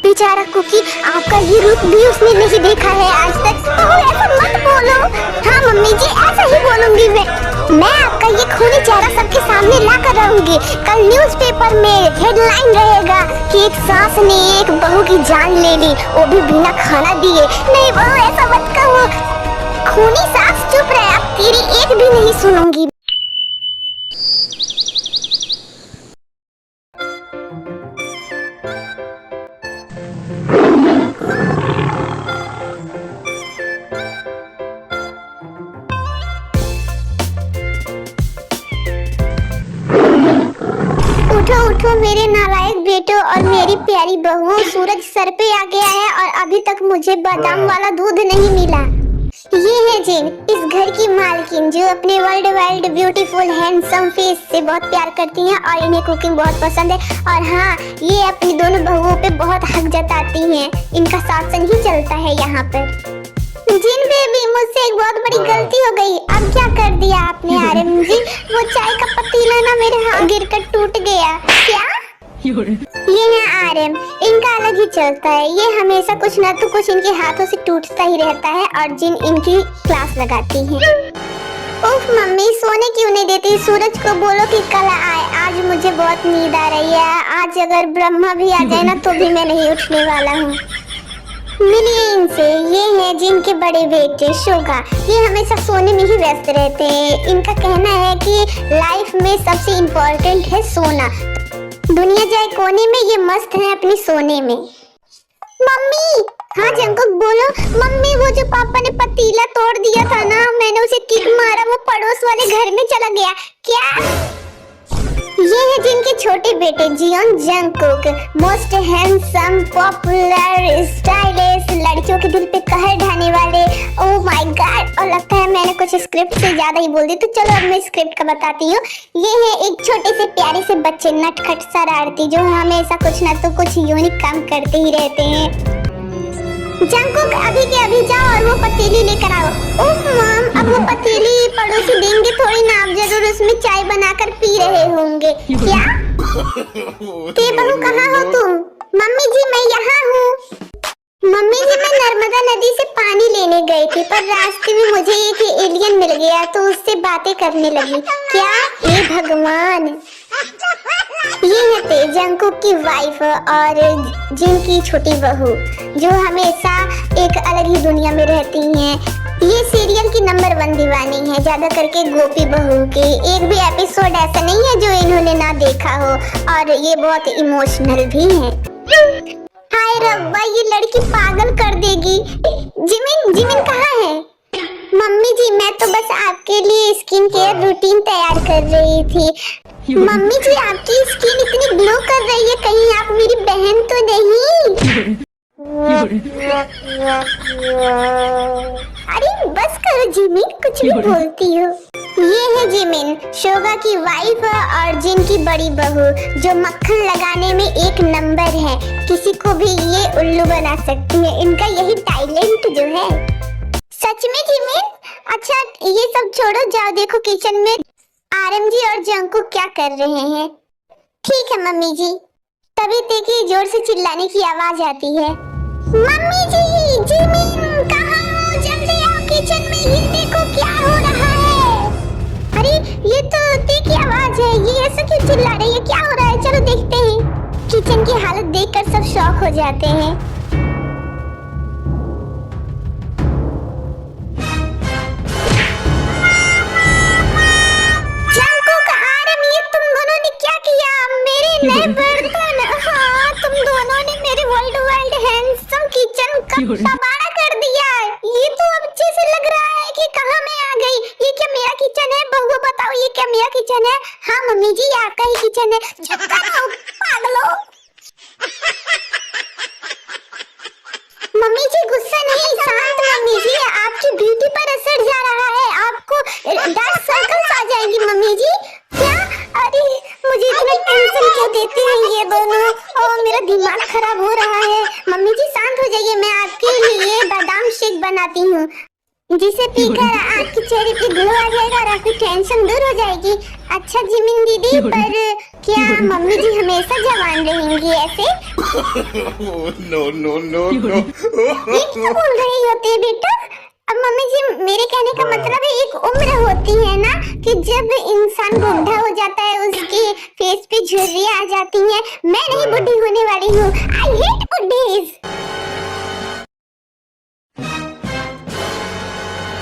बेचारा कुकी, आपका ये रूप भी उसने नहीं देखा है आज तक। तो ऐसा मत बोलो। हाँ मम्मी जी, ऐसा ही बोलूंगी मैं आपका ये खूनी चेहरा सबके सामने ला कर रहूंगी। कल न्यूज़पेपर में हेडलाइन रहेगा कि एक सास ने एक बहू की जान ले ली, वो भी बिना खाना दिए। नहीं बहू, ऐसा मत कहो। खूनी सास चुप रहे, अब तेरी एक भी नहीं सुनूंगी। उठो उठो मेरे नालायक बेटो और मेरी प्यारी बहू, सूरज सर पे आ गया है और अभी तक मुझे बादाम वाला दूध नहीं मिला। ये है जिन, इस घर की मालकिन, जो अपने world wide beautiful handsome face से बहुत प्यार करती हैं और इन्हें कुकिंग बहुत पसंद है। और हाँ, ये अपनी दोनों बहुओं पे बहुत हक जताती हैं। इनका शासन ही चलता है यहाँ पर। जिन बेबी, मुझसे एक बहुत बड़ी गलती हो गई। अब क्या कर दिया आपने आरएम जी? वो चाय का पतीला ना मेरे हाथ गिरकर टूट गया। क्या? ये है आरएम, इनका अलग ही चलता है। ये हमेशा कुछ ना तो कुछ इनके हाथों से टूटता ही रहता है और जिन इनकी क्लास लगाती है। उफ मम्मी, सोने क्यों नहीं देती? सूरज को बोलो कि कल आए, आज मुझे बहुत नींद आ रही है। आज अगर ब्रह्मा भी आ जाए ना तो भी मैं नहीं उठने वाला हूँ। मिलिए इनसे। ये है जिनके बड़े बेटे शोगा। ये हमेशा सोने में ही व्यस्त रहते हैं। इनका कहना है कि लाइफ में सबसे इम्पोर्टेंट है सोना। दुनिया जाए कोने में, ये मस्त है अपनी सोने में। मम्मी। हाँ जंकुक बोलो। मम्मी, वो जो पापा ने पतीला तोड़ दिया था ना, मैंने उसे किक मारा, वो पड़ोस वाले घर में चला गया। क्या? ये है जिनके छोटे बेटे Jeon Jungkook, most handsome, popular, stylish, लड़कियों के दिल पे कहर ढाने वाले। ओह माय गॉड, और लगता है मैंने कुछ स्क्रिप्ट से ज्यादा ही बोल दी, तो चलो अब मैं स्क्रिप्ट का बताती हूँ। ये है एक छोटे से प्यारे से बच्चे, नटखट शरारती, जो हमेशा कुछ ना तो कुछ यूनिक काम करते ही रहते हैं। जंगकुक, अभी के अभी जाओ और वो पतीली लेकर आओ। ओह मॉम, अब वो पतीली पड़ोसी देंगे थोड़ी ना, आप जरूर उसमें चाय बनाकर पी रहे होंगे। क्या? ते बहू, कहाँ हो तुम? मम्मी जी, मैं यहाँ हूँ। मम्मी जी, मैं नर्मदा नदी से पानी लेने गई थी, पर रास्ते में मुझे एक एलियन मिल गया तो उससे बातें करने लगी। क्या? हे भगवान। ये है जंगकुक की वाइफ और जिनकी छोटी बहू, जो हमेशा एक अलग ही दुनिया में रहती हैं। ये सीरियल की नंबर 1 दीवानी है, ज्यादा करके गोपी बहू की। एक भी एपिसोड ऐसा नहीं है जो इन्होंने ना देखा हो, और ये बहुत इमोशनल भी है। हाय रब्बा, ये लड़की पागल कर देगी। जिमिन, जिमिन कहाँ है? मम्मी जी, मैं तो बस आपके लिए स्किन केयर रूटीन तैयार कर रही थी। मम्मी जी, आपकी स्किन इतनी ग्लो कर रही है, कहीं आप मेरी बहन तो नहीं? अरे बस करो जिमिन, कुछ भी बोलती हो। ये है जिमिन, शोगा की वाइफ और जिन की बड़ी बहू, जो मक्खन लगाने में एक नंबर है। किसी को भी ये उल्लू बना सकती है। इनका यही टैलेंट जो है। सच में जिमिन? अच्छा ये सब छोड़ो, जाओ देखो किचन में आरएम जी और जंगकुक क्या कर रहे हैं। ठीक है मम्मी जी। तभी देखिए जोर से चिल्लाने की आवाज आती है। मम्मी जी, जिमिन कहाँ हो? जल्दी आओ किचन में, ये देखो क्या हो रहा है। अरे ये तो ते की आवाज है, ये ऐसा क्यों चिल्ला रही है? क्या हो रहा है? चलो देखते हैं। किचन की हालत देखकर सब शॉक हो जाते हैं। नए बर्तन, हाँ तुम दोनों ने मेरे वर्ल्ड वाइड हैंडसम किचन का तबाड़ा कर दिया। ये तो अब अच्छे से लग रहा है कि कहाँ मैं आ गई। ये क्या मेरा किचन है? बहू बताओ, ये क्या मेरा किचन है? हाँ मम्मी जी, ये आपका ही किचन है। चुप करो पागलों। मम्मी जी गुस्सा नहीं, शांत मम्मी जी, आपकी ब्यूटी पर असर जा रहा है, आपको डार्क सर्कल्स आ जाएंगी मम्मी जी। क्या? अरे मुझे इतना टेंशन क्यों देते हैं ये दोनों? और मेरा दिमाग खराब हो रहा है। मम्मी जी शांत हो जाइए, मैं आपके लिए बादाम शेक बनाती हूँ, जिसे पीकर आपके चेहरे पे ग्लो आ जाएगा और आपकी टेंशन दूर हो जाएगी। अच्छा जिमिन दीदी, पर क्या मम्मी जी हमेशा जवान रहेंगी ऐसे? No no no no. ये क्या बोल रही होती है बेटा? अब मम्मी जी मेरे कहने का मतलब है एक उम्र होती है ना कि जब इंसान बुढ़ा हो जाता है उसके फेस पे झुर्रियां आ जाती हैं। मैं नहीं बुढ़ी होने वाली हूँ। आई हेट बुढ़ीज।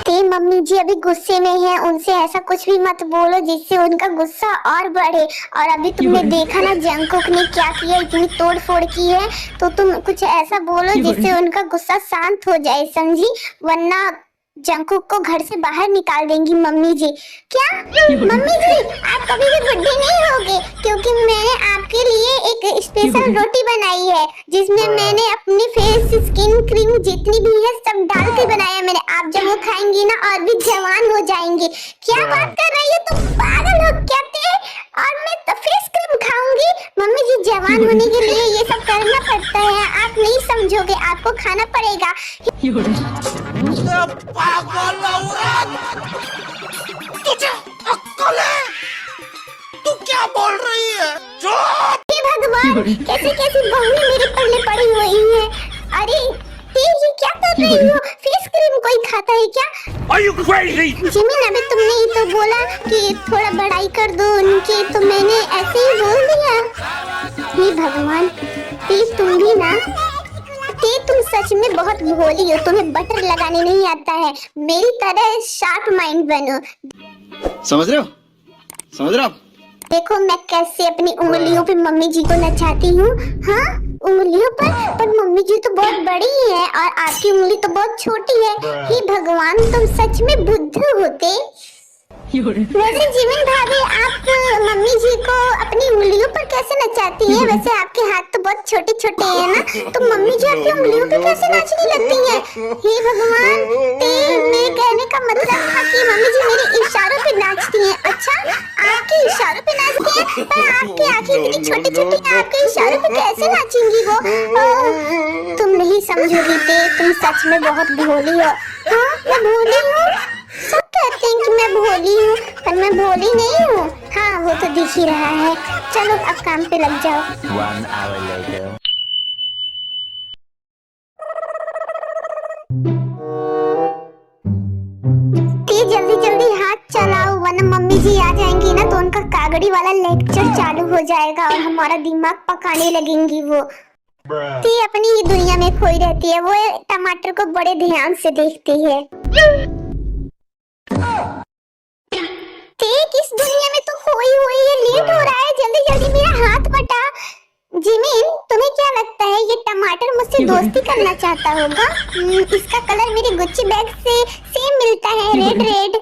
ते मम्मी जी अभी गुस्से में हैं, उनसे ऐसा कुछ भी मत बोलो जिससे उनका गुस्सा और बढ़े। और अभी तुमने देखा ना जंगकुक ने क्या किया, इतनी तोड़ फोड़ की है। तो तुम कुछ ऐसा बोलो जिससे उनका गुस्सा शांत हो जाए, समझी? वरना जंगकुक को घर से बाहर निकाल देंगी मम्मी जी। क्या मम्मी जी आप कभी भी बुढ़े नहीं होगे, क्योंकि मैंने आपके लिए एक स्पेशल रोटी बनाई है जिसमें मैंने अपनी फेस स्किन क्रीम जितनी भी है सब डाल के बनाया मैंने। आप जब वो खाएंगी ना और भी जवान हो जाएंगी। क्या बात कर रही हो तुम? पागल हो क्या ते? और मैं तो फेस क्रीम खाऊंगी? मम्मी जी जवान होने के लिए ये सब करना पड़ता है, आप नहीं समझोगे, आपको खाना पड़ेगा। पागल औरत, तुझे अक्ल है? तू क्या बोल रही है? चुप! हे भगवान, कैसी कैसी बहुएं मेरे पल्ले पड़ी हुई हैं। अरे ये क्या कर रही हो? फेस क्रीम कोई खाता है क्या? Are you crazy? जिमिन अभी तुमने ही तो बोला कि थोड़ा बड़ाई कर दो उनकी, तो मैंने ऐसे ही बोल दिया। हे भगवान, तुम भी ना, तुम सच में बहुत भोली हो, तुम्हें बटर लगाने नहीं आता है। मेरी तरह शार्प माइंड बनो। समझ रहे हो? समझ रहे हो? देखो मैं कैसे अपनी उंगलियों पे मम्मी जी को नचाती हूँ। हाँ उंगलियों पर मम्मी जी तो बहुत बड़ी है और आपकी उंगली तो बहुत छोटी है। हे भगवान, तुम सच में बुद्ध होते। वैसे जिमिन भाभी आप मम्मी जी को अपनी उंगलियों पर कैसे नचाती हैं? वैसे आपके हाथ तो बहुत छोटे छोटे हैं ना, तो मम्मी जी आपकी उंगलियों पे कैसे नाचने लगती हैं? हे भगवान, मेरे कहने का मतलब था कि मम्मी जी मेरे इशारों पे नाचती हैं। अच्छा आपके इशारों पे नाचती हैं, पर आपकी आंखें इतनी छोटी छोटी हैं, आपके इशारों पे कैसे नाचेंगी वो? तुम नहीं समझोगी तुम सच में बहुत भोली हो। हाँ मैं भोली हूँ, सब कहते हैं कि मैं भोली हूँ, पर मैं भोली नहीं हूँ। हाँ वो तो दिख ही रहा है। चलो अब काम पे लग जाओ। 1 hour later. जल्दी जल्दी हाथ चलाओ वरना मम्मी जी आ जाएंगी ना तो उनका कागड़ी वाला लेक्चर चालू हो जाएगा और हमारा दिमाग पकाने लगेंगी वो। अपनी ही दुनिया में खोई रहती है, वो टमाटर को बड़े ध्यान से देखती है। इस दुनिया में तो खोई हुई है, लेट हो रहा है, जल्दी जल्दी मेरा हाथ बटा। जिमिन तुम्हें क्या लगता है ये टमाटर मुझसे दोस्ती करना चाहता होगा? इसका कलर मेरे गुच्ची बैग से सेम मिलता है, रेड रेड।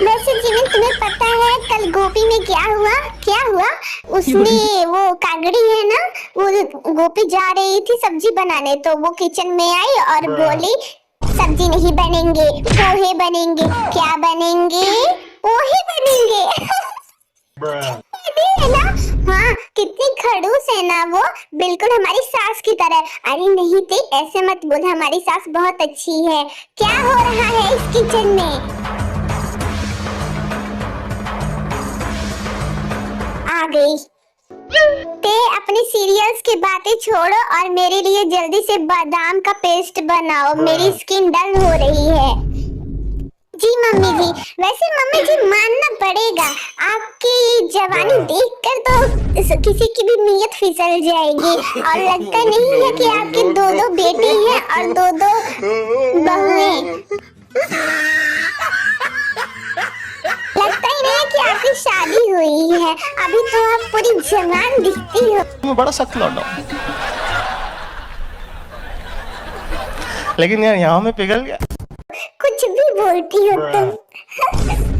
वैसे जिमिन तुम्हें पता है कल गोपी में क्या हुआ? क्या हुआ? उसने वो कागड़ी है ना, वो गोपी जा रही थी सब्जी बनाने, तो वो किचन में आई और बोली सब्जी नहीं बनेंगे, पोहे बनेंगे। क्या बनेंगे? पोहे बनेंगे। है ना? हाँ कितनी खड़ूस है ना वो, बिल्कुल हमारी सास की तरह। अरे नहीं थे ऐसे मत बोल, हमारी सास बहुत अच्छी है। क्या हो रहा है इस किचन में? आ गई। अपने सीरियल्स की बातें छोड़ो और मेरे लिए जल्दी से बादाम का पेस्ट बनाओ, मेरी स्किन डल हो रही है। जी मम्मी जी। वैसे मम्मी जी मानना पड़ेगा, आपकी जवानी देखकर तो किसी की भी नीयत फिसल जाएगी। और लगता नहीं है कि आपकी दो बेटी हैं और दो बहुएं। लगता ही नहीं है कि आपकी शादी हुई है, अभी तो आप पूरी जवान दिखती हो। मैं बड़ा सख्त लौटा हूं, लेकिन यार यहाँ में पिघल गया। कुछ भी बोलती हो तुम।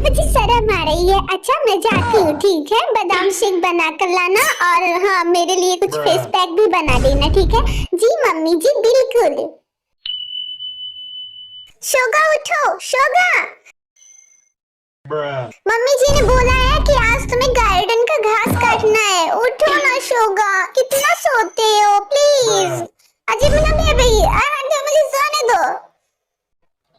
मुझे शर्म आ रही है। अच्छा मैं जाती हूँ, ठीक है? बादाम शेक बना कर लाना और हाँ मेरे लिए कुछ फेस पैक भी बना देना, ठीक है? जी मम्मी जी बिल्कुल। शोगा उठो, शोगा। मम्मी जी ने बोला है कि आज तुम्हें गार्डन का घास काटना है। उठो ना शोगा, कितना सोते हो प्लीज। जिमिना बेबी मुझे सोने दो।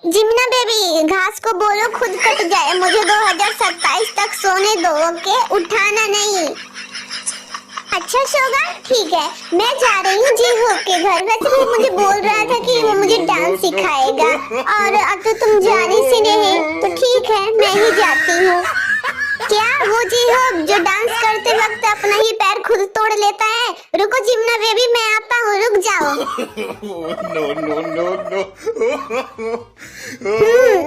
जिमिना बेबी घास को बोलो खुद कट जाए, मुझे 2027 तक सोने दो, ओके? उठाना नहीं। अच्छा शोगा, ठीक है, मैं जा रही हूँ जी होप के घर। वैसे वो मुझे बोल रहा था कि वो मुझे डांस सिखाएगा, और अब तो तुम जाने से नहीं, तो ठीक है मैं ही जाती हूँ। क्या वो जी होप जो डांस करते वक्त अपना ही पैर खुद तोड़ लेता है? रुको जिम्ना बेबी, मैं आता हूँ, रुक जाओ। no, no, no, no.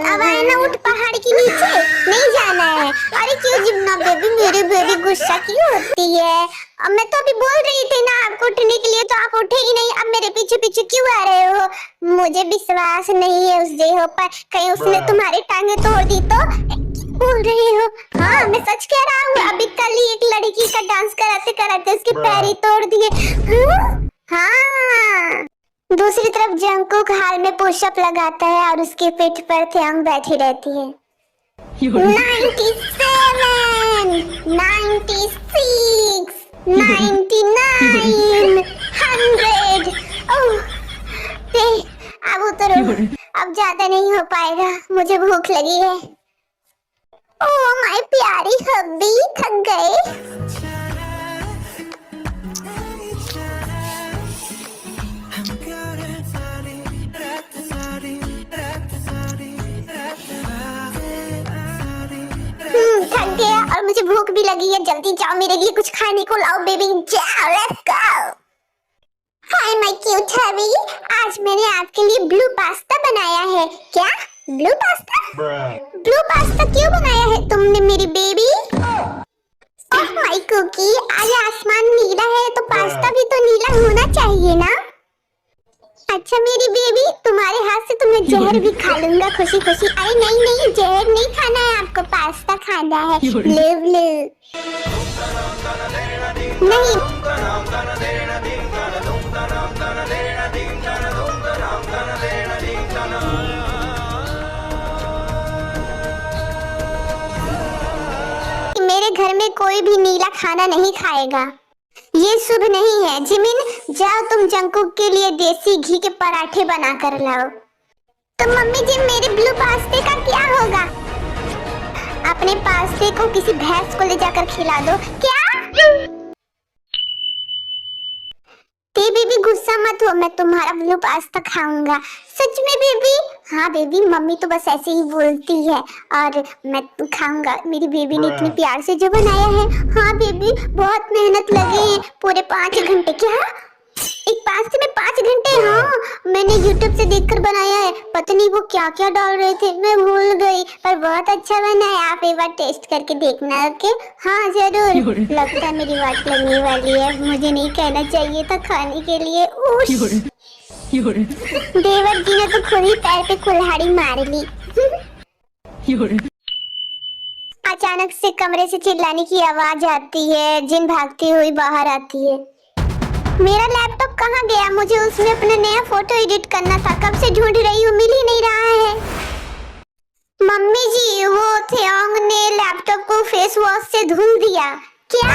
अब आए ना, उठ पहाड़ के नीचे, नहीं जाना है। अरे क्यों जिम्ना बेबी, मेरी बेबी गुस्सा क्यों होती है? अब मैं तो अभी बोल रही थी ना आपको उठने के लिए, तो आप उठे ही नहीं। अब मेरे पीछे पीछे क्यों आ रहे हो? मुझे विश्वास नहीं है उस जेहो पर, कहीं उसने तुम्हारी टांगे तोड़ दी तो? बोल रही हो? हाँ मैं सच कह रहा हूँ, अभी कल ही एक लड़की का डांस कराते कराते उसके पैर ही तोड़ दिए। हाँ, दूसरी तरफ जंकुक हाल में पुशअप लगाता है और उसके पीठ पर थ्यांग बैठी रहती है। 97, 96, 99, 100। ओह, अब उतरो, अब ज्यादा नहीं हो पाएगा, मुझे भूख लगी है। ओह माय प्यारी हब्बी, थक गए? थक गया और मुझे भूख भी लगी है। जल्दी जाओ, मेरे लिए कुछ खाने को लाओ बेबी, जाओ, let's go. Hi my cute hubby, आज मैंने आपके लिए ब्लू पास्ता बनाया है। क्या ब्लू पास्ता? ब्लू पास्ता क्यों बनाया है तुमने मेरी बेबी? ओह माय कुकी, आज आसमान नीला है तो पास्ता भी तो नीला होना चाहिए ना? अच्छा मेरी बेबी, तुम्हारे हाथ से तो मैं जहर भी खा लूंगा खुशी खुशी। अरे नहीं नहीं, जहर नहीं खाना है आपको, पास्ता खाना है। लिव लिव नहीं, मेरे घर में कोई भी नीला खाना नहीं खाएगा, ये शुभ नहीं है। जिमिन जाओ, तुम जंकुक के लिए देसी घी के पराठे बना कर लाओ। तो मम्मी जी मेरे ब्लू पास्ते का क्या होगा? अपने पास्ते को किसी भैंस को ले जाकर खिला दो। क्या? ते बेबी गुस्सा मत हो, मैं तुम्हारा ब्लू पास्ता खाऊंगा। सच में बेबी? हाँ बेबी, मम्मी तो बस ऐसे ही बोलती है और मैं खाऊंगा। मेरी बेबी ने इतने प्यार से जो बनाया है। हाँ बेबी, बहुत मेहनत लगे हैं, पूरे 5 घंटे। क्या एक पास्ते में 5 घंटे? हाँ मैंने YouTube से देखकर बनाया है, पता नहीं वो क्या क्या डाल रहे थे, मैं भूल गई, पर बहुत अच्छा बना है। आप एक बार टेस्ट करके देखना। ओके? हाँ जरूर। लगता है मेरी बात लगने वाली है, मुझे नहीं कहना चाहिए था खाने के लिए। देवर जी ने तो खुद ही पैर पे कुल्हाड़ी मार ली। अचानक से कमरे से चिल्लाने की आवाज आती है, जिन भागती हुई बाहर आती है। मेरा लैपटॉप कहाँ गया? मुझे उसमें अपना नया फोटो एडिट करना था, कब से ढूंढ रही हूँ, मिल ही नहीं रहा है। मम्मी जी, वो थेओंग ने लैपटॉप को फेस वॉश से धुल दिया। क्या?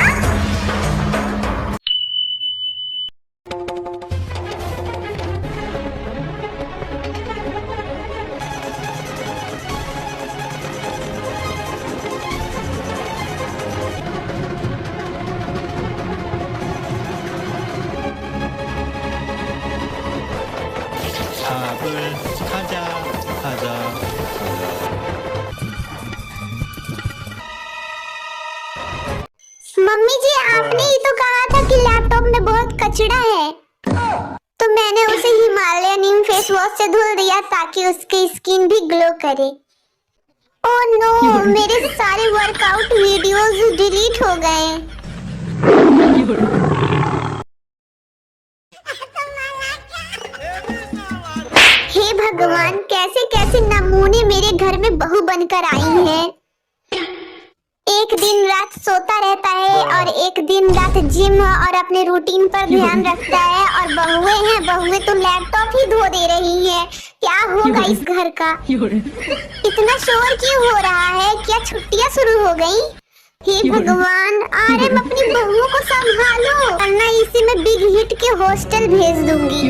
가자, 가자. मम्मी जी आपने ही तो कहा था कि लैपटॉप में बहुत कचरा है, तो मैंने उसे हिमालयन इन फेस वॉश से धुल दिया ताकि उसकी स्किन भी ग्लो करे। ओह नो, मेरे सारे वर्कआउट वीडियोस डिलीट हो गए। हे भगवान, कैसे कैसे नमूने मेरे घर में बहू बनकर आई हैं। एक दिन रात सोता रहता है और एक दिन रात जिम और अपने रूटीन पर ध्यान रखता है, और बहुएं हैं, बहुएं तो लैपटॉप ही धो दे रही हैं। क्या होगा इस घर का? इतना शोर क्यों हो रहा है? क्या छुट्टियां शुरू हो गई? हे भगवान, आरएम अपनी बहुओं को संभालो, वरना इसे मैं बिग हिट के हॉस्टल भेज दूंगी।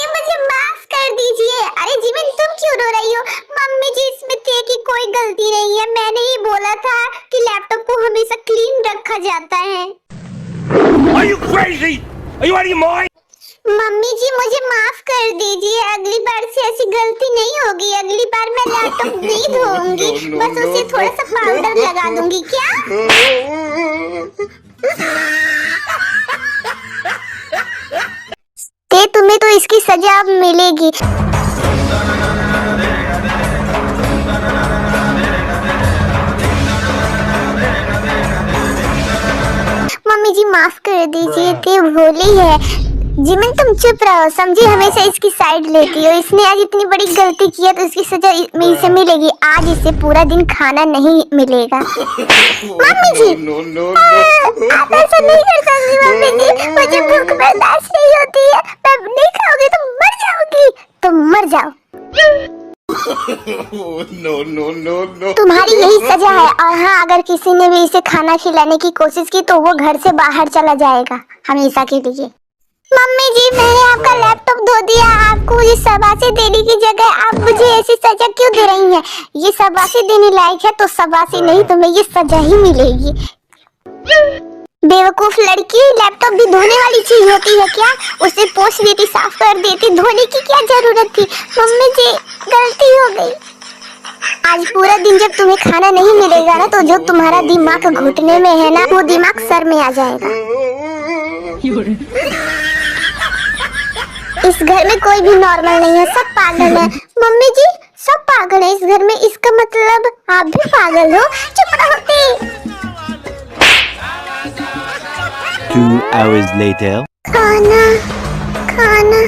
मुझे माफ कर दीजिए। अरे जिमिन तुम क्यों रो रही हो? मम्मी जी इसमें थे कि कोई गलती नहीं है, मैंने ही बोला था कि लैपटॉप को हमेशा क्लीन रखा जाता है। Are you crazy? Are you out of your mind? Mummy ji मुझे माफ कर दीजिए, अगली बार से ऐसी गलती नहीं होगी। अगली बार मैं लैपटॉप नहीं धोऊंगी, बस उसे थोड़ा सा पाउडर लगा दूंगी। क्या ते तुम्हें तो इसकी सजा अब मिलेगी। मम्मी जी माफ कर दीजिए, ते भोली है। जिमिन तुम चुप रहो, समझी हमेशा इसकी साइड लेती हो। इसने आज इतनी बड़ी गलती की है तो इसकी सजा इसे मिलेगी। आज इसे पूरा दिन खाना नहीं मिलेगा। मम्मी जी आप ऐसा नहीं कर सकती। मम्मी जी मुझे भूख बर्दाश्त नहीं होती है, मैं नहीं खाओगी तो मर जाओगी। तो मर जाओ। no. तुम्हारी यही सजा है। और हाँ, अगर किसी ने भी इसे खाना खिलाने की कोशिश की तो वो घर से बाहर चला जाएगा हमेशा के लिए। मम्मी जी मैंने आपका लैपटॉप धो दिया, आपको मुझे शाबाशी देने की जगह आप मुझे ऐसी सजा क्यों दे रही हैं? ये शाबाशी देने लायक है तो शाबाशी नहीं, तुम्हें ये सजा ही मिलेगी। बेवकूफ लड़की, लैपटॉप भी धोने वाली चीज होती है क्या? उसे पोंछ देती, साफ कर देती, धोने की क्या जरूरत थी? मम्मी जी गलती हो गई। आज पूरा दिन जब तुम्हें खाना नहीं मिलेगा ना तो जो तुम्हारा दिमाग घुटने में है ना वो दिमाग सर में आ जाएगा। इस घर में कोई भी नॉर्मल नहीं है, सब पागल है। मम्मी जी सब पागल है इस घर में, इसका मतलब आप भी पागल हो। चुप रहो। 2 hours later. खाना खाना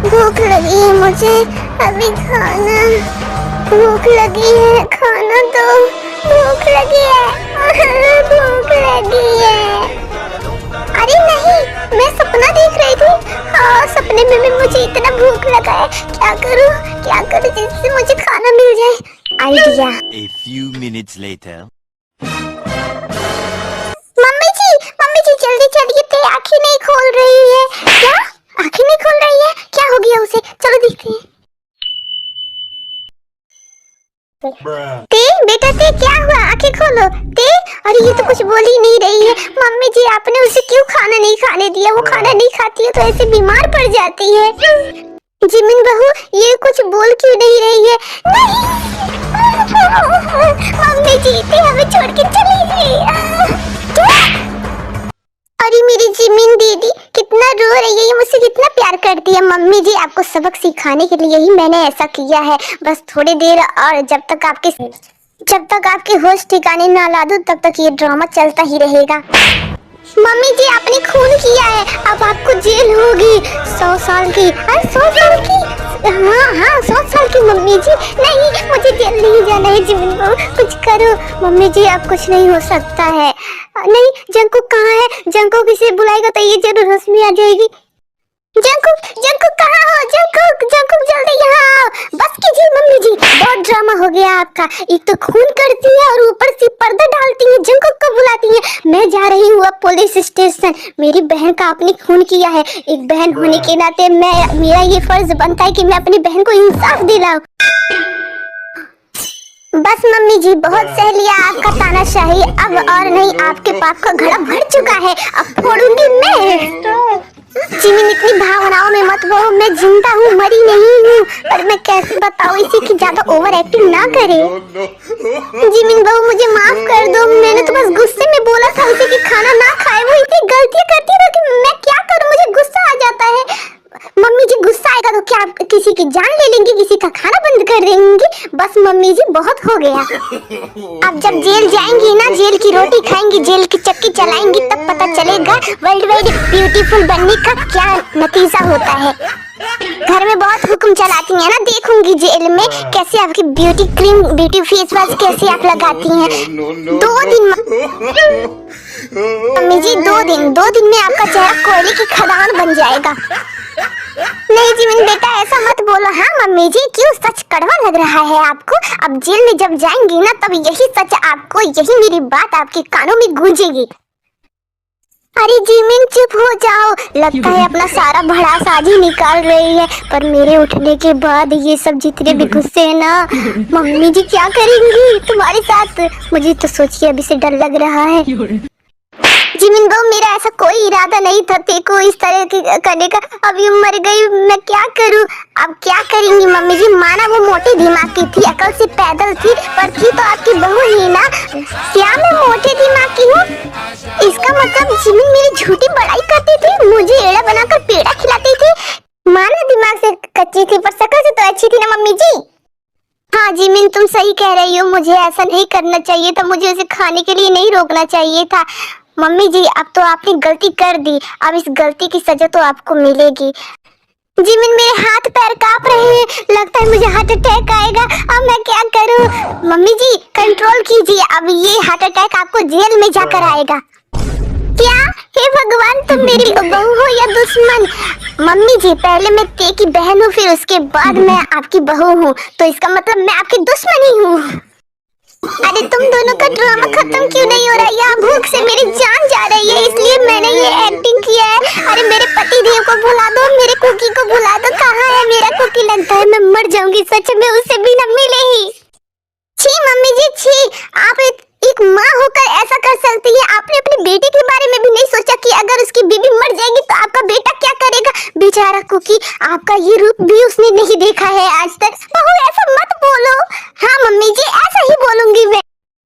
भूख लगी है मुझे, अभी खाना। भूख लगी है, खाना दो। भूख लगी है, भूख लगी है। अरे नहीं, मैं सपना देख रही थी। हाँ सपने में भी मुझे इतना भूख लगा है। क्या करूं जिससे मुझे खाना मिल जाए? Idea. A few minutes later. Mummy ji जल्दी चलिए, ते आँखें नहीं खोल रही है। क्या आँखें नहीं खोल रही है? क्या हो गया उसे? चलो देखते हैं। ते बेटा ते क्या हुआ? आँखें खोलो ते। अरे ये तो कुछ बोल ही नहीं रही है। मम्मी जी आपने उसे क्यों खाना नहीं खाने दिया? वो खाना नहीं खाती है तो ऐसे बीमार पड़ जाती है। जिमिन बहू ये कुछ बोल क्यों नहीं रही है? नहीं मम्मी जी ते हमें छोड़ के चली गई। अरे मेरी जिमिन दीदी कितना रो रही है, ये मुझसे कितना प्यार करती है। मम्मी जी आपको सबक सिखाने के लिए ही मैंने ऐसा किया है। बस थोड़ी देर और जब तक आपके होश ठिकाने ना ला दूं तब तक ये ड्रामा चलता ही रहेगा। मम्मी जी आपने खून किया है, अब आपको जेल होगी 100 साल की। अरे 100 साल की? हाँ 100 साल की। मम्मी जी नहीं, मुझे जेल नहीं जाना है। जिमिन बहू कुछ करो। मम्मी जी अब कुछ नहीं हो सकता है। नहीं जंकुक कहाँ है? जंकुक इसे बुलाएगा तो ये जरूर होश में आ जाएगी। जंकुक कहाँ हो? जंकुक जल्दी यहाँ आओ। बस कीजिए मम्मी जी, बहुत ड्रामा हो गया आपका। एक तो खून करती है और ऊपर से पर्दा डालती है। जंकुक को बुलाती है। मैं जा रही हूँ अब पुलिस स्टेशन। मेरी बहन का आपने खून किया है, एक बहन होने के नाते मेरा ये फर्ज बनता है कि मैं अपनी बहन को इंसाफ दिलाऊं। बस मम्मी जी बहुत सह लिया आपका तानाशाही, अब और नहीं। आपके पाप का घड़ा भर चुका है, अब फोड़ूंगी मैं। जिमिन इतनी भावनाओं में मत हो, मैं जिंदा हूँ, मरी नहीं हूँ। पर मैं कैसे बताऊँ इसे कि ज्यादा ओवर एक्टिंग ना करे। जिमिन बहू मुझे माफ कर दो, मैंने तो बस गुस्से में बोला था उसे कि खाना ना खाए। वो इतनी गलतियाँ करती है कि मैं क्या करूँ, मुझे गुस्सा आ जाता है। मम्मी जी गुस्सा आएगा तो क्या आप किसी की जान ले लेंगी, किसी का खाना बंद कर देंगी? बस मम्मी जी बहुत हो गया। अब जब जेल जाएंगी ना, जेल की रोटी खाएंगी, जेल की चक्की चलाएंगी, तब पता चलेगा वर्ल्ड वाइड ब्यूटीफुल बनने का क्या नतीजा होता है। घर में बहुत हुक्म चलाती हैं ना, देखूंगी जेल में कैसे आपकी beauty cream, beauty face wash कैसे आप लगाती हैं। 2 दिन मम्मी जी 2 दिन में आपका चेहरा कोयले की खदान बन जाएगा। नहीं जिमिन बेटा ऐसा मत बोलो। हाँ मम्मी जी क्यों, सच कड़वा लग रहा है आपको? अब जेल में जब जाएंगी ना तब यही सच आपको, यही मेरी बात आपके कानों में गूंजेगी। अरे जिमिन चुप हो जाओ, लगता है अपना सारा भड़ास आज ही निकाल रही है। पर मेरे उठने के बाद ये सब जितने भी गुस्से हैं ना, मम्मी जी क्या करेंगी तुम्हारे साथ, मुझे तो सोच के अभी से डर लग रहा है। जिमिन बहू मेरा ऐसा कोई इरादा नहीं था तेको इस तरह की करने का, अभी मर गई मैं क्या करूं। अब क्या करेंगी मम्मी जी, माना वो मोटे दिमाग की थी, अकल से पैदल थी, पर थी तो आपकी बहू ही ना। क्या मैं मोटे दिमाग की हूँ? इसका मतलब जिमिन मेरी झूठी बड़ाई करती थी, मुझे एड़ा बनाकर पेड़ा खिलाती थी। माना दिमाग से कच्ची थी पर शकल से तो अच्छी थी ना मम्मी जी। हाँ जिमिन तुम सही कह रही हो, मुझे ऐसा नहीं करना चाहिए था, मुझे उसे खाने के लिए नहीं रोकना चाहिए था। मम्मी जी अब तो आपने गलती कर दी, अब इस गलती की सजा तो आपको मिलेगी। जिमिन मेरे हाथ पैर कांप रहे हैं, लगता है मुझे हार्ट अटैक आएगा, अब मैं क्या करूं। मम्मी जी कंट्रोल कीजिए, अब ये हार्ट अटैक आपको जेल में जाकर आएगा। क्या? हे भगवान तुम मेरी बहू हो या दुश्मन? मम्मी जी पहले मैं ते की बहन हूँ, फिर उसके बाद मैं आपकी बहू हूँ, तो इसका मतलब मैं आपकी दुश्मन ही हूँ। अरे तुम दोनों का ड्रामा खत्म क्यों नहीं हो रहा है? यहाँ भूख से मेरी जान जा रही है, इसलिए मैंने ये एक्टिंग किया है। अरे मेरे पति देव को भुला दो, मेरे कुकी को भुला दो, कहाँ है मेरा कुकी? लगता है मैं मर जाऊंगी सच में, उससे भी न मिले ही। छी मम्मी जी छी, आप एक माँ होकर ऐसा कर सकती है? आपने अपनी बेटी के बारे में भी नहीं सोचा कि अगर उसकी बीवी मर जाएगी तो आपका बेटा क्या करेगा? बेचारा कुकी, आपका ये रूप भी उसने नहीं देखा है आज तक। बहू ऐसा मत बोलो। हाँ मम्मी जी ऐसा ही बोलूंगी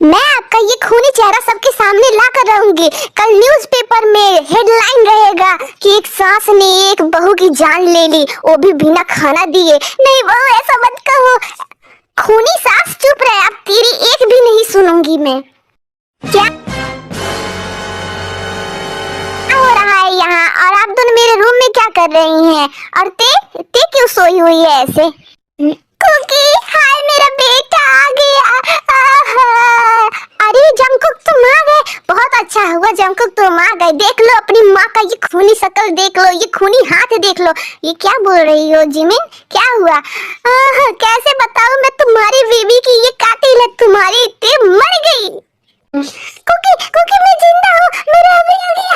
मैं आपका ये खूनी चेहरा सबके सामने ला कर रहूंगी। कल न्यूज़पेपर में हेडलाइन रहेगा कि एक सास ने एक बहू की जान ले ली, वो भी बिना खाना दिए। नहीं बहू ऐसा मत कहो, खूनी सास चुप रहे, अब तेरी एक भी नहीं सुनूंगी मैं। क्या हो रहा है यहाँ? और आप दोनों मेरे रूम में क्या कर रही हैं? और ते क्यों सोई हुई है ऐसे? कुकी हाय मेरा बेटा आ गया। अरे जंगकुक तुम आ गए, बहुत अच्छा हुआ जंगकुक तुम आ गए। देख लो अपनी माँ का ये खूनी शक्ल देख लो, ये खूनी हाथ देख लो। ये क्या बोल रही हो जिमिन, क्या हुआ? कैसे बताऊं मैं तुम्हारी बीवी की ये कातिल है, तुम्हारी ते मर गई। कुकी कुकी मैं जिंदा हूँ, मेरा अभी आ गया।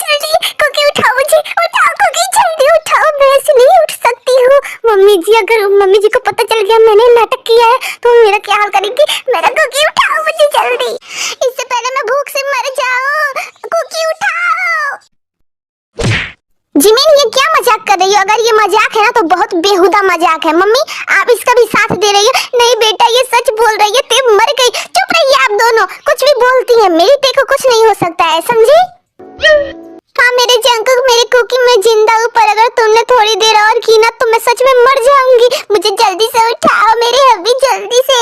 जल्दी कुकी उठाओ मुझे, उठाओ कुकी जल्दी उठाओ, मैं ऐसे नहीं उठ सकती हूँ। मम्मी जी अगर मम्मी जी को पता चल गया मैंने नाटक किया है तो मेरा क्या हाल करेंगी? मेरा कुकी उठाओ मुझे जल्दी, इससे पहले मैं भूख से मर जाऊँ। कुकी उठाओ। जिमिन ये क्या मजाक कर रही हो? अगर ये मजाक है ना तो बहुत बेहुदा मजाक है। मम्मी आप इसका भी साथ दे रही हो। नहीं बेटा ये सच बोल रही है, ते मर गई। चुप रहिए आप दोनों, कुछ भी बोलती हैं, मेरी ते को कुछ नहीं हो सकता है, समझी? हाँ मेरे जंकुक मेरे कुकी मैं जिंदा हूँ, पर अगर तुमने थोड़ी देर और की ना तो मैं सच में मर जाऊंगी। मुझे जल्दी से उठाओ मेरे हबी, जल्दी से।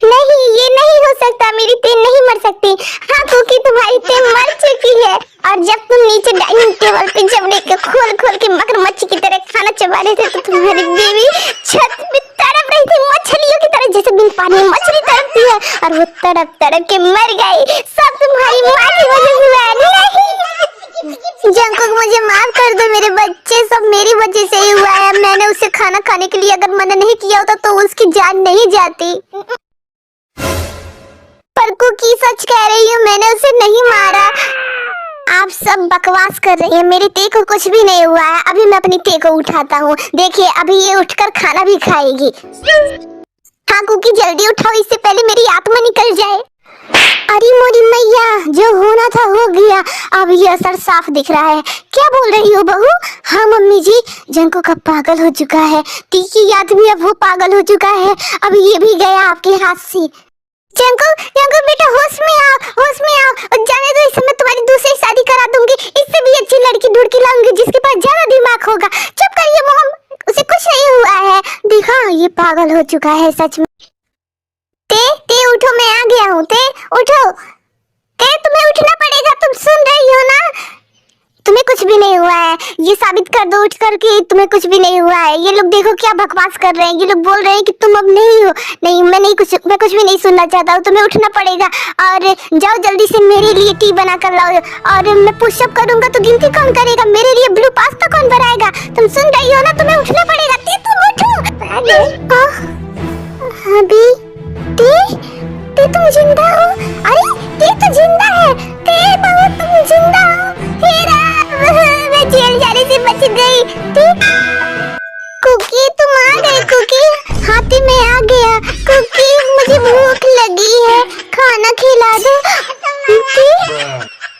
नहीं ये नहीं हो सकता, मेरी ते नहीं मर सकती। हाँ कुकी तुम्हारी ते मर चुकी है, और जब तुम नीचे डाइनिंग टेबल पे जबड़े के खोल खोल के मगरमच्छ की तरह खाना चबा रहे थे तो तुम्हारी बेबी छत पे तड़प रही थी मछलियों की तरह, जैसे बिन पानी में मछली तड़पती है, और वो तड़प तड़प के मर गई। सब तुम्हारी माँ की वजह से हुआ। नहीं जंकुक मुझे माफ कर दो, मेरे बच्चे सब मेरी वजह से ही हुआ है। मैंने उसे खाना खाने के लिए अगर मना नहीं किया होता तो उसकी जान नहीं जाती। पर कुकी सच कह रही हूँ, मैंने उसे नहीं मारा। आप सब बकवास कर रही हैं, मेरी ते को कुछ भी नहीं हुआ है। अभी मैं अपनी ते को उठाता हूँ, देखिए अभी ये उठकर खाना भी खाएगी। हाँ कुकी जल्दी उठाओ, इससे पहले मेरी आत्मा निकल जाए। अरे मोरी मैया, जो होना था हो गया, अब ये असर साफ दिख रहा है। क्या बोल रही हो बहू? हाँ मम्मी जी, जंको का पागल हो चुका है, ती की याद भी अब वो पागल हो चुका है, अब ये भी गया आपके हाथ से। जंको बेटा होश में आओ, होश में आओ, और जाने दो, इस समय तुम्हारी दूसरी शादी करा दूंगी, इससे भी अच्छी लड़की ढूंढ के लाऊंगी जिसके पास ज्यादा दिमाग होगा। चुप करिए मोम, उसे कुछ नहीं हुआ है। देखा ये पागल हो चुका है सच में। ते उठो, मैं आ गया हूँ। ते उठो, ते तुम्हें उठना पड़ेगा, तुम सुन रही हो ना? तुम्हें कुछ भी नहीं हुआ है, ये साबित कर दो उठ कर कि तुम्हें कुछ भी नहीं हुआ है। ये लोग देखो क्या बकवास कर रहे हैं, ये लोग बोल रहे हैं कि तुम अब नहीं हो। नहीं मैं कुछ भी नहीं सुनना चाहता हूँ, तुम्हें उठना पड़ेगा और जाओ जल्दी से मेरे लिए टी बना कर लाओ। और मैं पुशअप करूंगा तो गिनती कौन करेगा? मेरे लिए ब्लू पास्ता कौन बनाएगा? तुम सुन रही हो ना, तुम्हें उठना पड़ेगा। ते तुम उठो। अभी ते तुम जिंदा हो? अरे ते तो जिंदा है। ते बच गई। ठीक, कुकी तुम आ गई। कुकी, हाथी में आ गया। कुकी मुझे भूख लगी है, खाना खिला दो।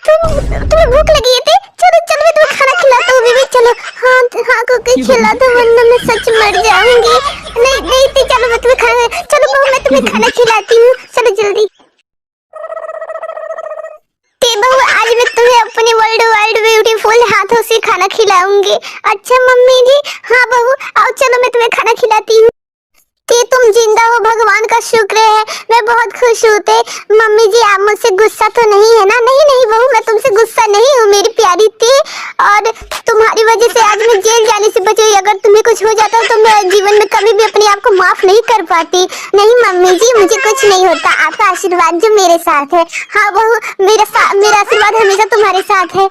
तुम्हें भूख लगी है? चलो चलो मैं तुम्हें खाना खिलाता हूँ बेबी, चलो। हाँ हाँ कुकी खिला दो, वरना मैं सच मर जाऊंगी। नहीं नहीं चलो मैं तुम्हें खाना, चलो बहू मैं तुम्हें खाना खिलाती हूँ, चलो जल्दी। बहू आज मैं तुम्हें अपने वर्ल्ड वाइड ब्यूटीफुल हाथों से खाना खिलाऊंगी। अच्छा मम्मी जी? हाँ बहू आओ, चलो मैं तुम्हें खाना खिलाती हूँ। कि तुम जिंदा हो, भगवान का शुक्र है, मैं बहुत खुश हूँ। मम्मी जी आप मुझसे गुस्सा तो नहीं है ना? नहीं नहीं बहू मैं तुमसे गुस्सा नहीं हूँ मेरी प्यारी थी, और तुम्हारी वजह से आज मैं जेल जाने से बची। अगर तुम्हें कुछ हो जाता तो मैं जीवन में कभी भी अपने आप को माफ नहीं कर पाती। नहीं मम्मी जी मुझे कुछ नहीं होता, आपका आशीर्वाद जो मेरे साथ है। हाँ बहू मेरा आशीर्वाद हमेशा तुम्हारे साथ है।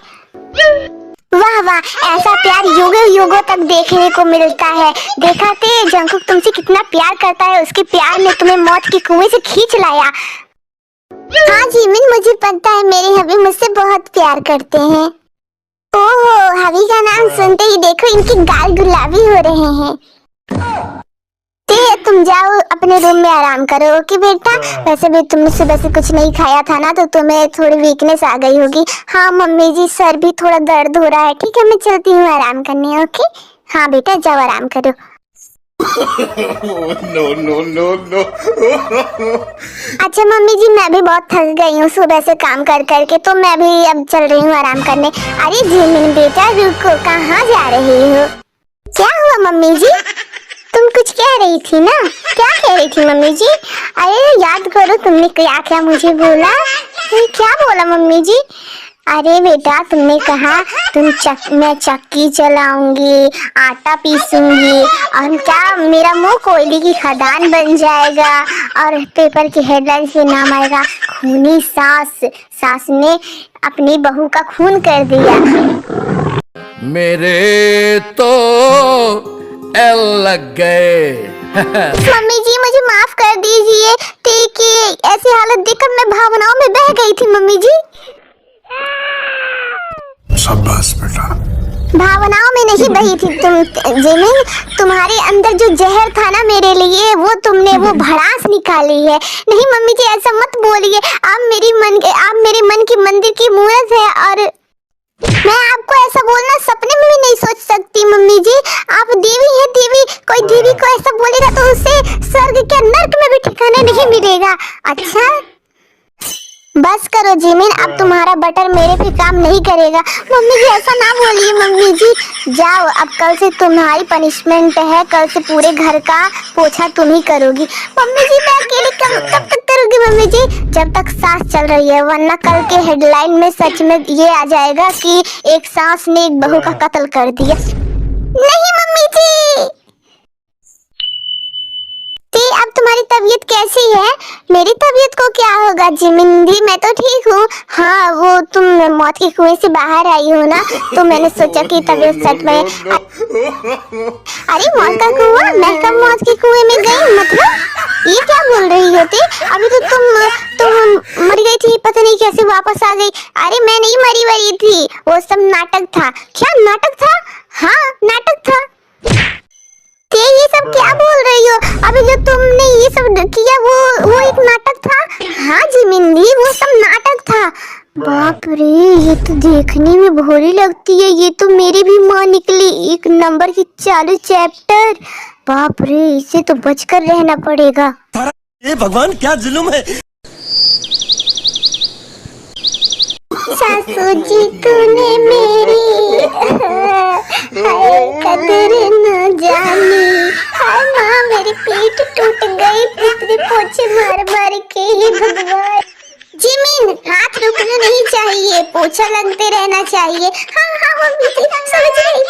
वाह वाह, ऐसा प्यार युगों युगों तक देखने को मिलता है। देखा थे जंकुक तुमसे कितना प्यार करता है, उसके प्यार ने तुम्हें मौत के कुएं से खींच लाया। हाँ जिमिन मुझे पता है, मेरे हबी मुझसे बहुत प्यार करते हैं। ओहो, हबी का नाम सुनते ही देखो इनके गाल गुलाबी हो रहे हैं। तुम जाओ अपने रूम में आराम करो। ओके बेटा, वैसे भी तुमने सुबह से कुछ नहीं खाया था ना, तो तुम्हें थोड़ी वीकनेस आ गई होगी। हाँ मम्मी जी सर भी थोड़ा दर्द हो रहा है। ठीक है मैं चलती हूँ आराम करने। ओके हाँ बेटा जाओ आराम करो। No, no, no, no. अच्छा मम्मी जी मैं भी बहुत थक गई हूँ सुबह से काम कर करके, तो मैं भी अब चल रही हूँ आराम करने। अरे जिमिन बेटा रुको, कहाँ जा रही हो? क्या हुआ मम्मी जी? तुम कुछ कह रही थी ना? क्या कह रही थी मम्मी जी? अरे याद करो तुमने क्या क्या मुझे बोला? क्या बोला मम्मी जी? अरे बेटा तुमने कहा मैं चक्की चलाऊंगी, आटा पीसूंगी, और क्या मेरा मुंह कोयले की खदान बन जाएगा, और पेपर की हेडलाइंस में नाम आएगा खूनी सास ने अपनी बहू का खून कर दिया। मेरे तो एल लग गए। मम्मी जी मुझे माफ कर दीजिए, कि ऐसी हालत देखकर मैं भावनाओं में बह गई थी मम्मी जी। शाबाश बेटा। भावनाओं में नहीं बही थी तुम जिमिन, तुम्हारे अंदर जो जहर था ना मेरे लिए, वो तुमने वो भड़ास निकाली है। नहीं मम्मी जी ऐसा मत बोलिए, आप मेरे मन की मंदिर की मूरत है, और मैं आपको ऐसा बोलना सपने में भी नहीं सोच सकती मम्मी जी। आप देवी हैं, देवी कोई देवी को ऐसा बोलेगा तो उसे स्वर्ग के नर्क में भी ठिकाना नहीं मिलेगा। अच्छा बस करो जिमिन, अब तुम्हारा बटर मेरे पे काम नहीं करेगा। मम्मी जी ऐसा ना बोलिए मम्मी जी, जाओ अब कल से तुम्हारी पनिशमेंट है, कल से पूरे घर का पोछा तुम ही करोगी। मम्मी जी मैं अकेले कब तक करूंगी मम्मी जी? जब तक सांस चल रही है, वरना कल के हेडलाइन में सच में ये आ जाएगा कि एक सांस ने एक बहू का कत्ल कर दिया। नहीं मम्मी जी। अब तुम्हारी तबीयत कैसी है? मेरी तबीयत को क्या होगा जिमिन दी, मैं तो ठीक हूँ। हाँ वो तुम मौत के कुएं से बाहर आई हो ना, तो मैंने सोचा कि तबीयत सच में। अरे मौत का कुआं? मैं कब मौत के कुएं में गई? मतलब ये क्या बोल रही होती? अभी तो तुम मर गई थी, पता नहीं कैसे वापस आ गई। अरे मैं नहीं मरी थी, वो सब नाटक था। क्या नाटक था? हाँ नाटक था। ये सब क्या बोल रही हो? अभी जो तुमने ये सब किया वो एक नाटक था। हाँ जिमिंदी वो सब नाटक था। बाप रे, ये तो देखने में भोली लगती है, ये तो मेरी भी माँ निकली, एक नंबर की चालू चैप्टर। बाप रे, इसे तो बचकर रहना पड़ेगा। ये भगवान क्या जुल्म है। सासू जी तूने मेरी कदर न जानी। हाय माँ मेरी पीठ टूट गई, इतने पोछे मार के। ये भगवान। जिमिन हाथ रुकना नहीं चाहिए, पोछा लगते रहना चाहिए। हाँ हाँ मम्मी जी समझ गई।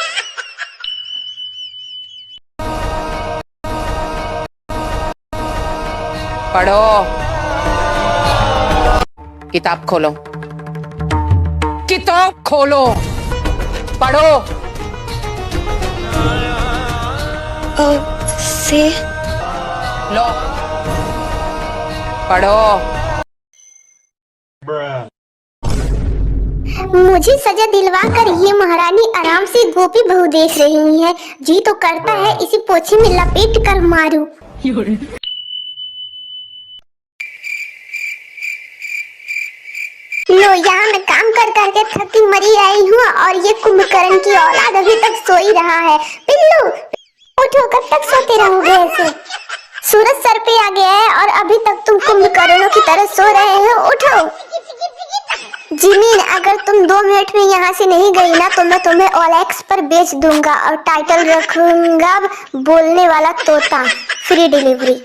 पढ़ो, किताब खोलो, किताब खोलो, पढ़ो। से लो पढ़ो। मुझे सजा दिलवा कर ये महारानी आराम से गोपी बहू देख रही है। जी तो करता है इसी पोछे में लपेट कर मारूं। लो यहाँ मैं काम कर करके थकी मरी आई हूँ और ये कुंभकर्ण की औलाद अभी तक सो ही रहा है। पिल्लू उठो, कब तक सोते रहोगे ऐसे? सूरज सर पे आ गया है और अभी तक तुम कुंभकर्णों की तरह सो रहे हो। उठो जिमीन, अगर तुम 2 मिनट में यहाँ से नहीं गई ना तो मैं तुम्हें OLX पर बेच दूंगा और टाइटल रखूंगा बोलने वाला तोता, free delivery.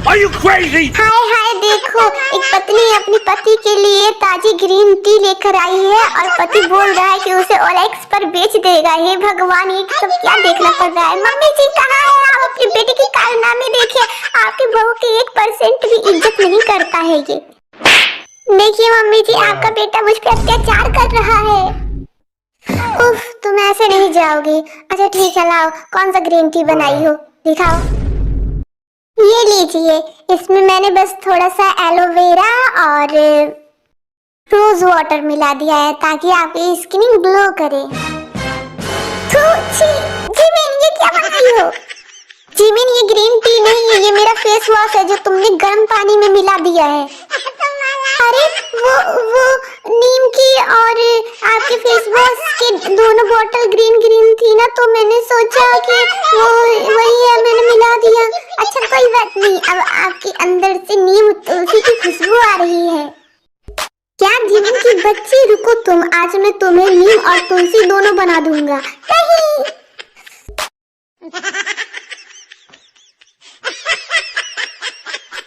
Are you crazy? हाय हाय देखो, एक पत्नी अपने पति के लिए ताजी ग्रीन टी लेकर आई है और पति बोल रहा है कि उसे OLX पर बेच देगा। हे भगवान, ये सब क्या देखना पड़ रहा है? मम्मी जी कहाँ है? आप अपनी बेटी की कारनामे देखिए। आपकी बहू की 1% भी इज्जत नहीं करता है ये। देखिए मम्मी जी, आपका बेटा मुझ पर अत्याचार कर रहा है। उफ, तुम ऐसे नहीं जाओगी। अच्छा ठीक है, लाओ कौन सा ग्रीन टी बनाई हो दिखाओ। ये लीजिए, इसमें मैंने बस थोड़ा सा एलोवेरा और रोज वाटर मिला दिया है ताकि आपकी स्किन ग्लो करे। जिमिन, ये क्या बनाई हो? जिमिन, ये ग्रीन टी नहीं है, ये मेरा फेस वॉश है जो तुमने गर्म पानी में मिला दिया है। अरे वो नीम की और आपके फेस वॉश के दोनों बोतल ग्रीन ग्रीन थी ना, तो मैंने सोचा कि वो वही है, मैंने मिला दिया। अच्छा कोई बात नहीं, अब आपके अंदर से नीम तुलसी की खुशबू आ रही है। क्या जिमिन की बच्ची, रुको तुम, आज मैं तुम्हें नीम और तुलसी दोनों बना दूंगा।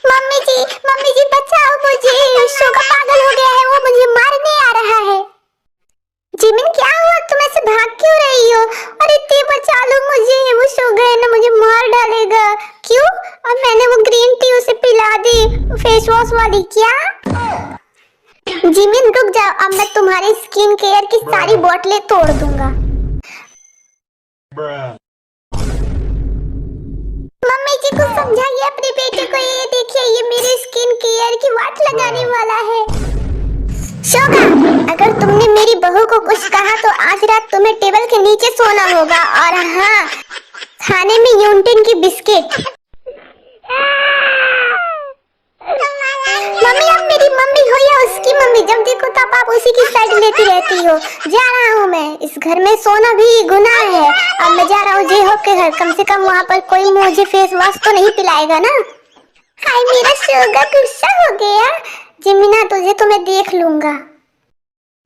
नहीं मम्मी जी बचाओ मुझे, शोका पागल हो गया है, वो मुझे मारने आ रहा है। जिमिन क्या हुआ, तुम ऐसे भाग क्यों रही हो? अरे ते बचा लो मुझे, वो शोगा है ना मुझे मार डालेगा। क्यों? और मैंने वो ग्रीन टी उसे पिला दी, फेस वॉश वाली। क्या जिमिन रुक जाओ, अब मैं तुम्हारे स्किन केयर की सारी बोतलें तोड़ दूंगा। मम्मी जी को समझाइए अपने बेटे को, ये देखिए ये मेरे स्किन केयर की वाट लगाने वाला है। शोका, अगर तुमने मेरी बहू को कुछ कहा तो आज रात तुम्हें टेबल के नीचे सोना होगा। और हाँ, खाने में यूनिटिन की बिस्किट। मम्मी, आप मेरी मम्मी हो या उसकी मम्मी, जब देखो तब आप उसी की साइड लेती रहती हो। जा रहा हूँ मैं, इस घर में सोना भी गुनाह है। अब मैं जा रहा हूँ जेहोब के घर, कम से कम वहाँ पर कोई मुझे फेस वॉश तो नहीं पिलाएगा ना। हाय मेरा शोगा गुस्सा हो गया। जिमिना, तुझे तो मैं देख लूंगा,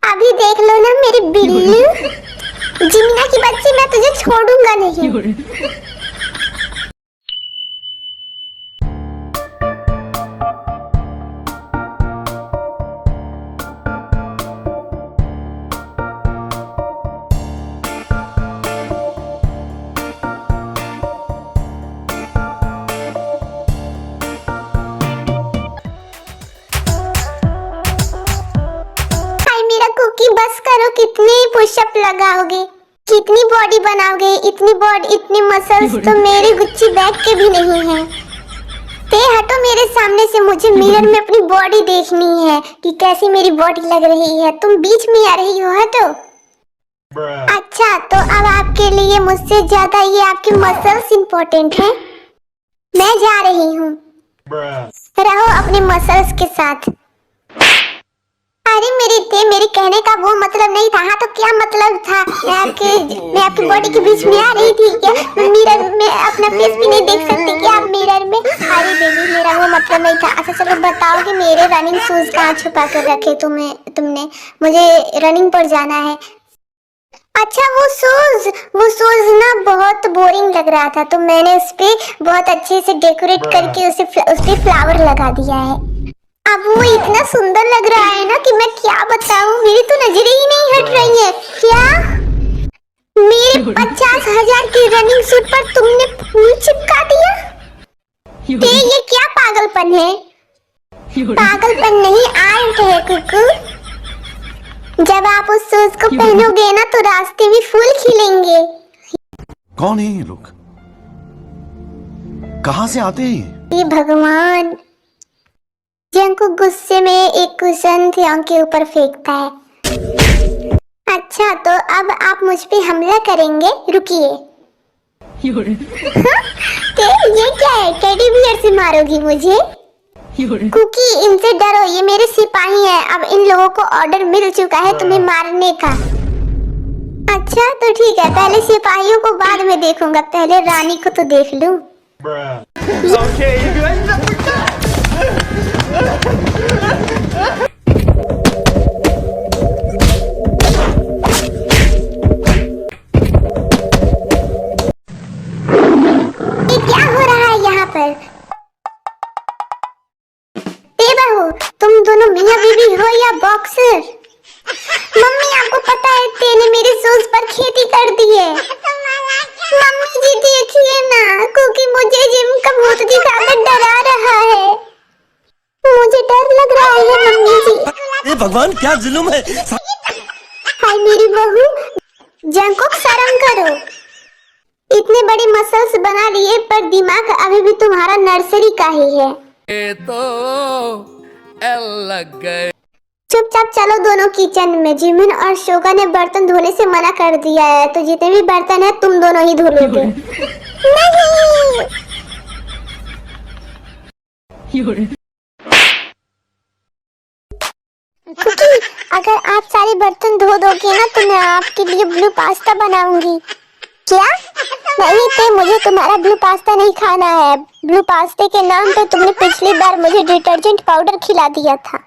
अभी देख लो ना मेरी बिल्लू। जिमिना की बच्ची, मैं तुझे छोड़ूंगा नहीं। बस करो, कितने पुशअप लगाओगे, कितनी बॉडी बनाओगे? इतनी बॉडी, इतनी मसल्स तो मेरे गुच्ची बैग के भी नहीं है। ते हटो मेरे सामने से, मुझे मिरर में अपनी बॉडी देखनी है कि कैसी मेरी बॉडी लग रही है। तुम बीच में आ रही हो, हटो। अच्छा, तो अब आपके लिए मुझसे ज्यादा ये आपकी मसल्स इम्पोर्टेंट है। मैं जा रही हूँ, रहो अपने मसल्स के साथ। अरे मेरे कहने का वो मतलब नहीं था। हाँ तो क्या मतलब था? मैं आपकी बॉडी के बीच में आ रही थी क्या? मिरर में अपना फेस भी नहीं देख सकती क्या आप मिरर में? अरे बेबी, मेरा वो मतलब नहीं था। अच्छा चलो बताओ कि मेरे रनिंग शूज कहाँ छुपा कर रखे तुमने? मुझे रनिंग पर जाना है। अच्छा वो शूज ना बहुत बोरिंग लग रहा था, तो मैंने उस पे बहुत अच्छे से डेकोरेट करके उस पे फ्लावर लगा दिया है। अब वो इतना सुंदर लग रहा है ना कि मैं क्या बताऊं, मेरी तो नजरें ही नहीं हट रही है। क्या मेरे 50,000 की रनिंग सूट पर तुमने फूल चिपका दिया? ये क्या पागलपन है? पागलपन नहीं, आर्ट है कुकू। जब आप उस शूज को पहनोगे ना तो रास्ते में फूल खिलेंगे। कौन है ये लोग? कहाँ से आते हैं? ये भगवान जंग को गुस्से में एक कुशन थे के ऊपर फेंकता है। अच्छा तो अब आप मुझ पे हमला करेंगे, रुकिए। ये क्या है, टेडी बियर से मारोगी मुझे? कुकी इनसे डरो, ये मेरे सिपाही हैं। अब इन लोगों को ऑर्डर मिल चुका है तुम्हें मारने का। अच्छा तो ठीक है, पहले सिपाहियों को बाद में देखूंगा, पहले रानी को तो देख लूं। ये क्या हो रहा है यहाँ पर? बहू तुम दोनों मियां बीवी हो या बॉक्सर? मम्मी आपको पता है तेने मेरे शूज पर खेती कर दी है। मम्मी जी देखिए ना, क्योंकि मुझे जिम का भूत दिखाकर डरा रहा है। मुझे डर लग रहा है मम्मी जी। ये भगवान क्या जुल्म है। हाय मेरी बहू, जंकुक शर्म करो। इतने बड़े मसल्स बना लिए पर दिमाग अभी भी तुम्हारा नर्सरी का ही है। ये तो लग गए। चुपचाप चलो दोनों किचन में। जिमिन और शोगा ने बर्तन धोने से मना कर दिया है, तो जितने भी बर्तन है तुम दोनों ही धो लोगे। नहीं। कुकी, अगर आप सारे बर्तन धो दोगे ना तो मैं आपके लिए ब्लू पास्ता बनाऊंगी। क्या? नहीं तो मुझे तुम्हारा ब्लू पास्ता नहीं खाना है। ब्लू पास्ते के नाम पे तुमने पिछली बार मुझे डिटर्जेंट पाउडर खिला दिया था।